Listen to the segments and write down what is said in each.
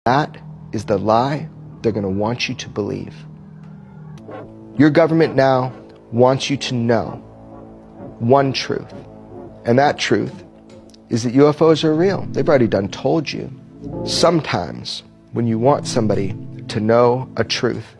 That is the lie they're going to want you to believe. Your government now wants you to know one truth, and that truth is that UFOs are real. They've already told you. Sometimes when you want somebody to know a truth,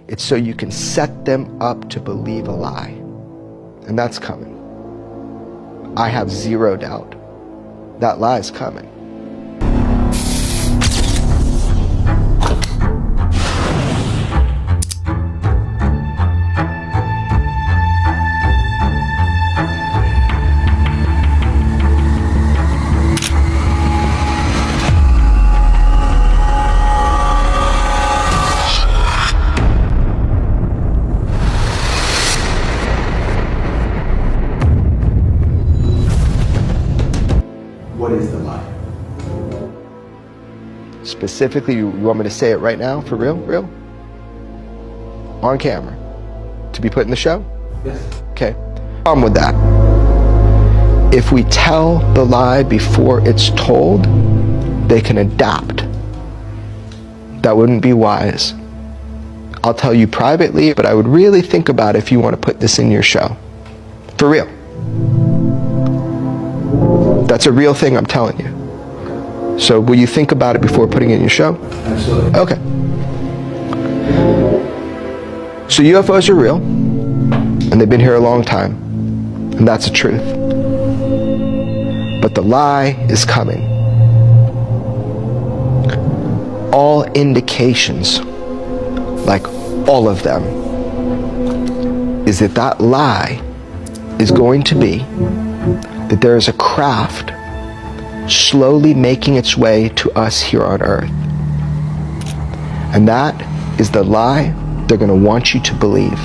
it's so you can set them up to believe a lie. And that's coming. I have zero doubt that lie is coming. What is the lie? Specifically, you want me to say it right now, for real? Real? On camera? To be put in the show? Yes. Okay. On with that. If we tell the lie before it's told, they can adapt. That wouldn't be wise. I'll tell you privately, but I would really think about if you want to put this in your show. For real. That's a real thing I'm telling you. So will you think about it before putting it in your show? Absolutely. Okay. So UFOs are real, and they've been here a long time, and that's the truth. But the lie is coming. All indications, like all of them, is that that lie is going to be that there is a craft slowly making its way to us here on Earth. And that is the lie they're going to want you to believe.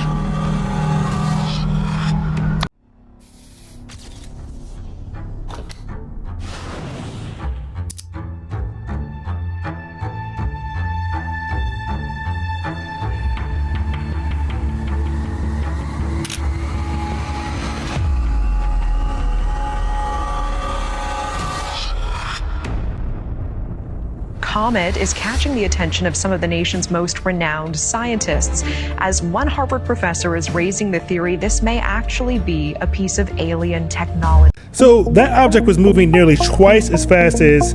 Comet is catching the attention of some of the nation's most renowned scientists, as one Harvard professor is raising the theory this may actually be a piece of alien technology. So that object was moving nearly twice as fast as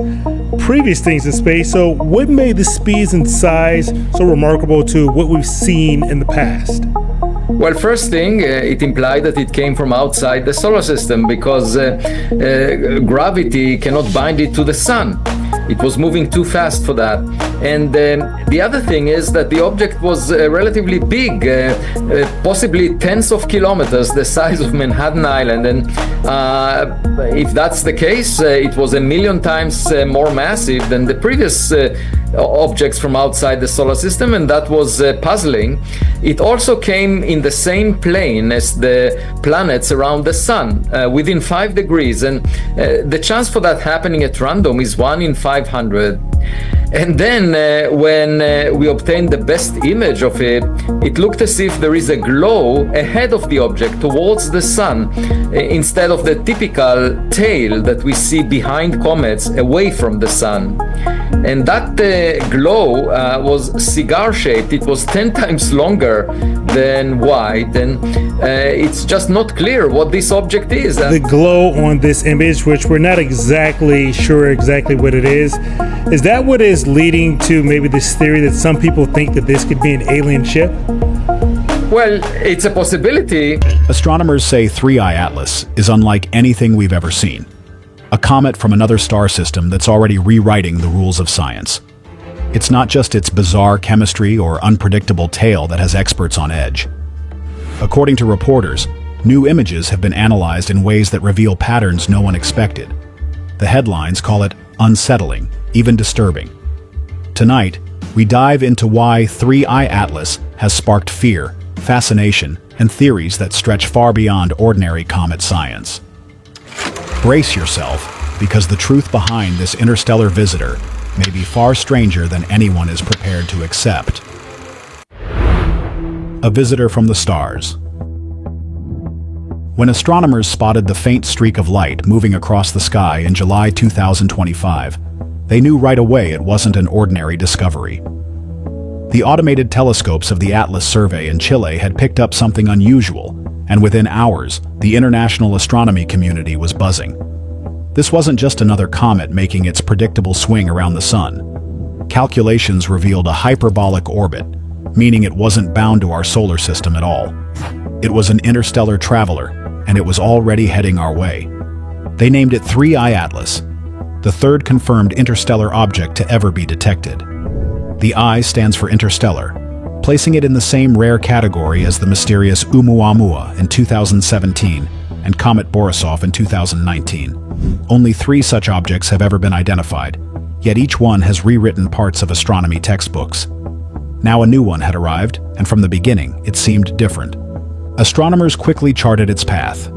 previous things in space. So what made the speeds and size so remarkable to what we've seen in the past? Well, first thing, it implied that it came from outside the solar system because gravity cannot bind it to the sun. It was moving too fast for that. And the other thing is that the object was relatively big, possibly tens of kilometers, the size of Manhattan Island. And if that's the case, it was 1,000,000 times more massive than the previous objects from outside the solar system, and that was puzzling. It also came in the same plane as the planets around the sun, within 5 degrees, and the chance for that happening at random is 1 in 500. And then when we obtained the best image of it, it looked as if there is a glow ahead of the object towards the sun, instead of the typical tail that we see behind comets away from the sun. And that glow was cigar-shaped. It was 10 times longer than white, and it's just not clear what this object is. The glow on this image, which we're not exactly sure exactly what it is that what is leading to maybe this theory that some people think that this could be an alien ship? Well, it's a possibility. Astronomers say 3I Atlas is unlike anything we've ever seen. A comet from another star system that's already rewriting the rules of science. It's not just its bizarre chemistry or unpredictable tail that has experts on edge. According to reporters, new images have been analyzed in ways that reveal patterns no one expected. The headlines call it unsettling, even disturbing. Tonight, we dive into why 3I Atlas has sparked fear, fascination, and theories that stretch far beyond ordinary comet science. Brace yourself, because the truth behind this interstellar visitor may be far stranger than anyone is prepared to accept. A visitor from the stars. When astronomers spotted the faint streak of light moving across the sky in July 2025, They knew right away it wasn't an ordinary discovery. The automated telescopes of the Atlas survey in Chile had picked up something unusual, and within hours, the international astronomy community was buzzing. This wasn't just another comet making its predictable swing around the sun. Calculations revealed a hyperbolic orbit, meaning it wasn't bound to our solar system at all. It was an interstellar traveler, and it was already heading our way. They named it 3I Atlas, the third confirmed interstellar object to ever be detected. The I stands for interstellar, placing it in the same rare category as the mysterious Oumuamua in 2017 and Comet Borisov in 2019. Only 3 such objects have ever been identified, yet each one has rewritten parts of astronomy textbooks. Now a new one had arrived, and from the beginning, it seemed different. Astronomers quickly charted its path.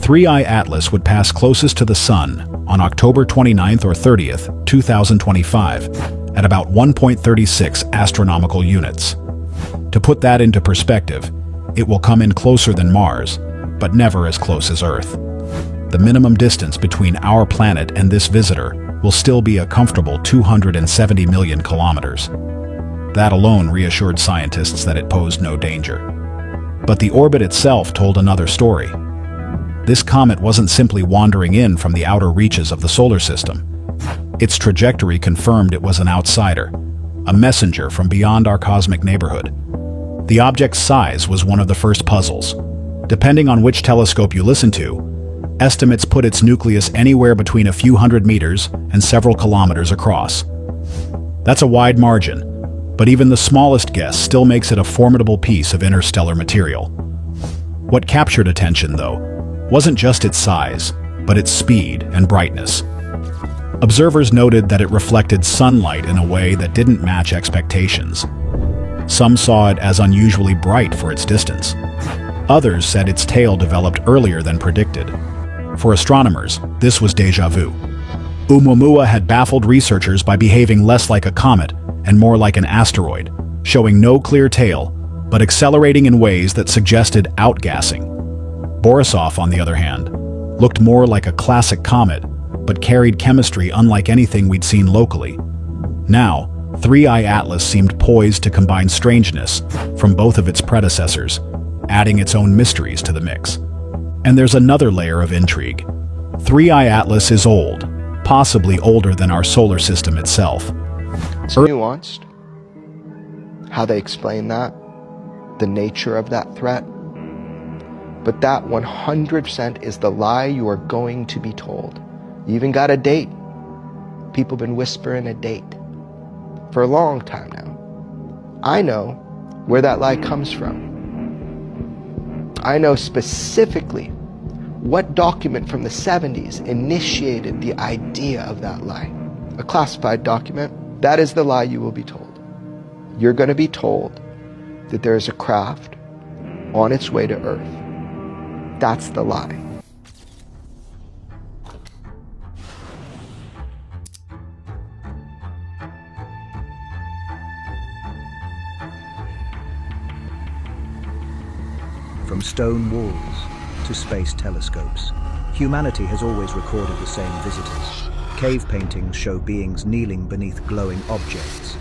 3I Atlas would pass closest to the Sun on October 29th or 30th, 2025, at about 1.36 astronomical units. To put that into perspective, it will come in closer than Mars, but never as close as Earth. The minimum distance between our planet and this visitor will still be a comfortable 270 million kilometers. That alone reassured scientists that it posed no danger. But the orbit itself told another story. This comet wasn't simply wandering in from the outer reaches of the solar system. Its trajectory confirmed it was an outsider, a messenger from beyond our cosmic neighborhood. The object's size was one of the first puzzles. Depending on which telescope you listen to, estimates put its nucleus anywhere between a few hundred meters and several kilometers across. That's a wide margin, but even the smallest guess still makes it a formidable piece of interstellar material. What captured attention, though, wasn't just its size, but its speed and brightness. Observers noted that it reflected sunlight in a way that didn't match expectations. Some saw it as unusually bright for its distance. Others said its tail developed earlier than predicted. For astronomers, this was déjà vu. Oumuamua had baffled researchers by behaving less like a comet and more like an asteroid, showing no clear tail, but accelerating in ways that suggested outgassing. Borisov, on the other hand, looked more like a classic comet, but carried chemistry unlike anything we'd seen locally. Now, 3I Atlas seemed poised to combine strangeness from both of its predecessors, adding its own mysteries to the mix. And there's another layer of intrigue. 3I Atlas is old, possibly older than our solar system itself. It's nuanced, how they explain that, the nature of that threat. But that 100% is the lie you are going to be told. You even got a date. People have been whispering a date for a long time now. I know where that lie comes from. I know specifically what document from the 70s initiated the idea of that lie. A classified document. That is the lie you will be told. You're going to be told that there is a craft on its way to Earth. That's the lie. From stone walls to space telescopes, humanity has always recorded the same visitors. Cave paintings show beings kneeling beneath glowing objects.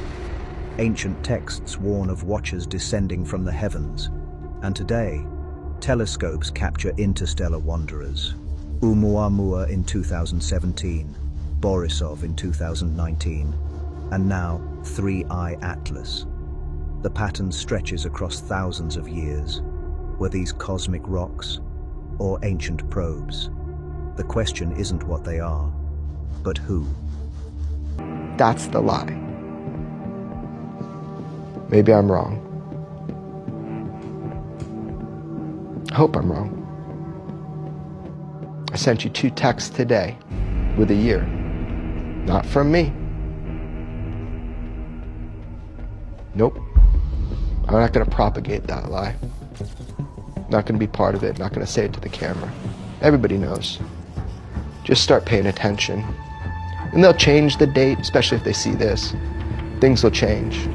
Ancient texts warn of watchers descending from the heavens. And today, telescopes capture interstellar wanderers. Oumuamua in 2017, Borisov in 2019, and now 3I Atlas. The pattern stretches across thousands of years. Were these cosmic rocks or ancient probes? The question isn't what they are, but who. That's the lie. Maybe I'm wrong. I hope I'm wrong. I sent you 2 texts today with a year. Not from me. Nope. I'm not going to propagate that lie. Not going to be part of it. Not going to say it to the camera. Everybody knows. Just start paying attention. And they'll change the date, especially if they see this. Things will change.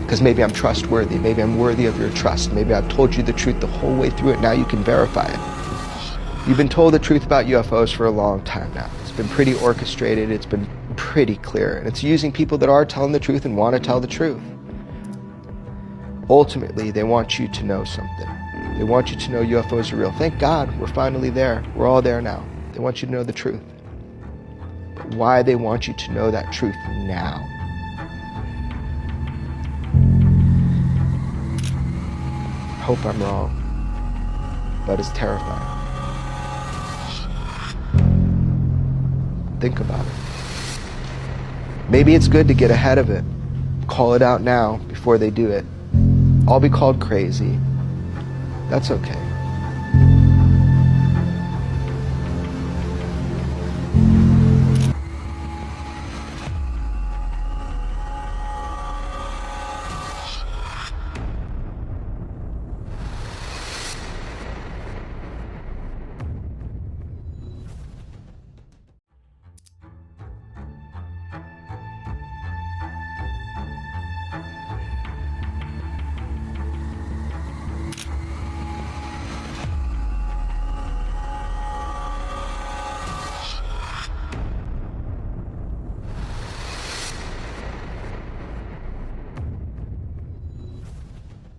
Because maybe I'm trustworthy. Maybe I'm worthy of your trust. Maybe I've told you the truth the whole way through it. Now you can verify it. You've been told the truth about UFOs for a long time now. It's been pretty orchestrated. It's been pretty clear, and it's using people that are telling the truth and want to tell the truth. Ultimately, they want you to know something. They want you to know UFOs are real. Thank God we're finally there. We're all there now. They want you to know the truth. But why they want you to know that truth now? I hope I'm wrong, but it's terrifying. Think about it. Maybe it's good to get ahead of it. Call it out now before they do it. I'll be called crazy. That's okay.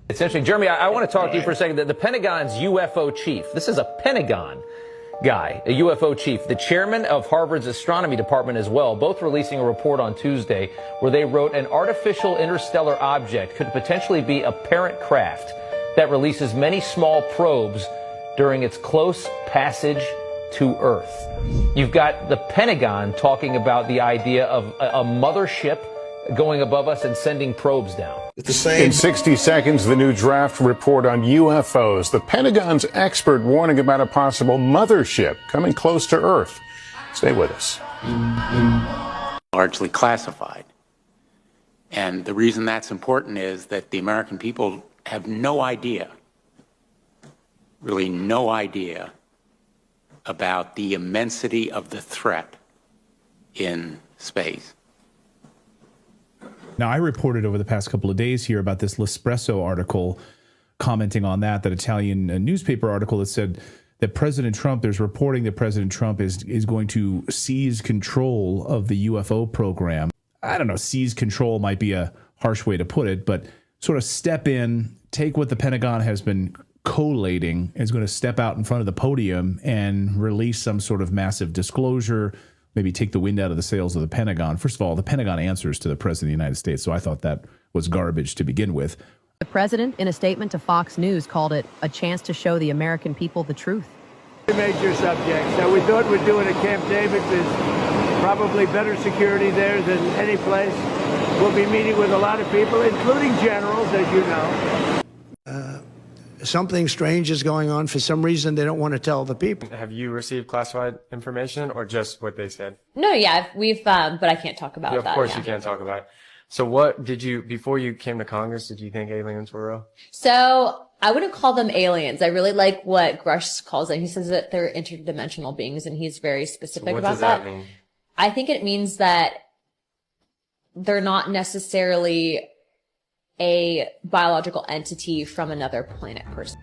It's interesting. Jeremy, I want to talk to you for a second. The Pentagon's UFO chief, this is a Pentagon guy, a UFO chief, the chairman of Harvard's astronomy department as well, both releasing a report on Tuesday where they wrote an artificial interstellar object could potentially be a parent craft that releases many small probes during its close passage to Earth. You've got the Pentagon talking about the idea of a mothership going above us and sending probes down. In 60 seconds, the new draft report on UFOs. The Pentagon's expert warning about a possible mothership coming close to Earth. Stay with us. Largely classified. And the reason that's important is that the American people have no idea, really no idea, about the immensity of the threat in space. Now, I reported over the past couple of days here about this L'Espresso article commenting on that Italian newspaper article that said that President Trump, there's reporting that President Trump is going to seize control of the UFO program. I don't know, seize control might be a harsh way to put it, but sort of step in, take what the Pentagon has been collating, is going to step out in front of the podium and release some sort of massive disclosure, maybe take the wind out of the sails of the Pentagon. First of all, the Pentagon answers to the President of the United States, so I thought that was garbage to begin with. The President, in a statement to Fox News, called it a chance to show the American people the truth. Major subjects. Now, we thought we'd do it at Camp David. There's probably better security there than any place. We'll be meeting with a lot of people, including generals, as you know. Something strange is going on. For some reason, they don't want to tell the people. Have you received classified information or just what they said? No, yeah, we've, but I can't talk about that. Of course you can't talk about it. So what did you, before you came to Congress, did you think aliens were real? So I wouldn't call them aliens. I really like what Grush calls them. He says that they're interdimensional beings, and he's very specific about that. What does that mean? I think it means that they're not necessarily a biological entity from another planet person.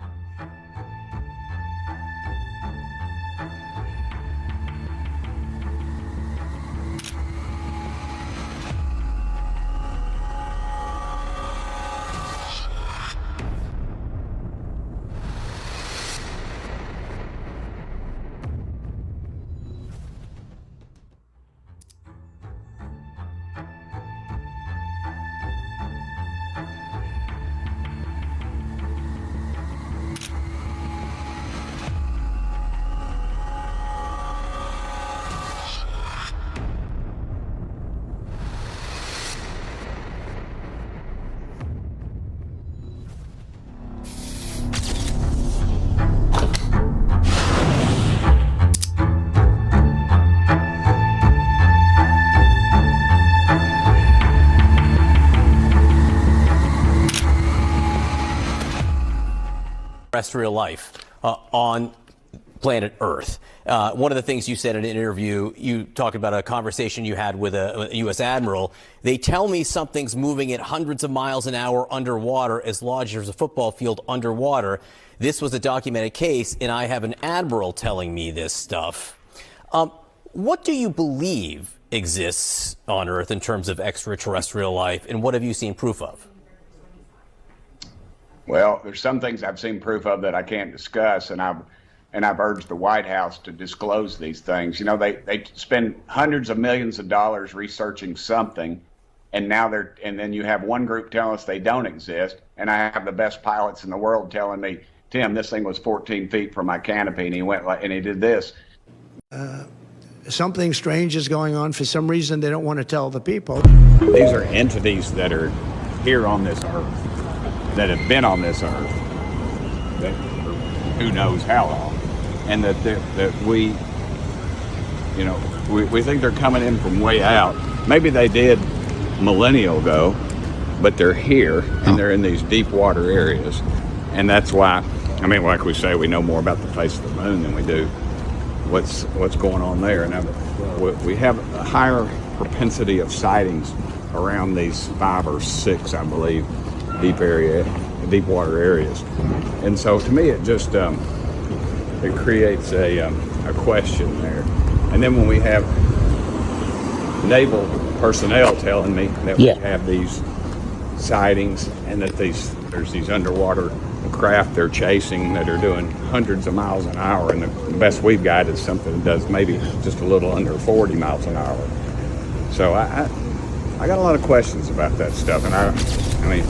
Terrestrial life on planet Earth. One of the things you said in an interview, you talked about a conversation you had with a U.S. admiral. They tell me something's moving at hundreds of miles an hour underwater, as large as a football field underwater. This was a documented case, and I have an admiral telling me this stuff. What do you believe exists on Earth in terms of extraterrestrial life, and what have you seen proof of? Well, there's some things I've seen proof of that I can't discuss, and I've urged the White House to disclose these things. You know, they spend hundreds of millions of dollars researching something, and then you have one group telling us they don't exist, and I have the best pilots in the world telling me, Tim, this thing was 14 feet from my canopy, and he did this. Something strange is going on. For some reason, they don't want to tell the people. These are entities that are here on this earth, that have been on this earth, that who knows how long, and that we think they're coming in from way out. Maybe they did millennia ago, but they're here and they're in these deep water areas, and that's why. I mean, like we say, we know more about the face of the moon than we do what's going on there. Now, we have a higher propensity of sightings around these 5 or 6, I believe, deep water areas. And so, to me, it just it creates a question there. And then when we have naval personnel telling me that we have these sightings and that there's these underwater craft they're chasing that are doing hundreds of miles an hour, and the best we've got is something that does maybe just a little under 40 miles an hour. So I got a lot of questions about that stuff, and I mean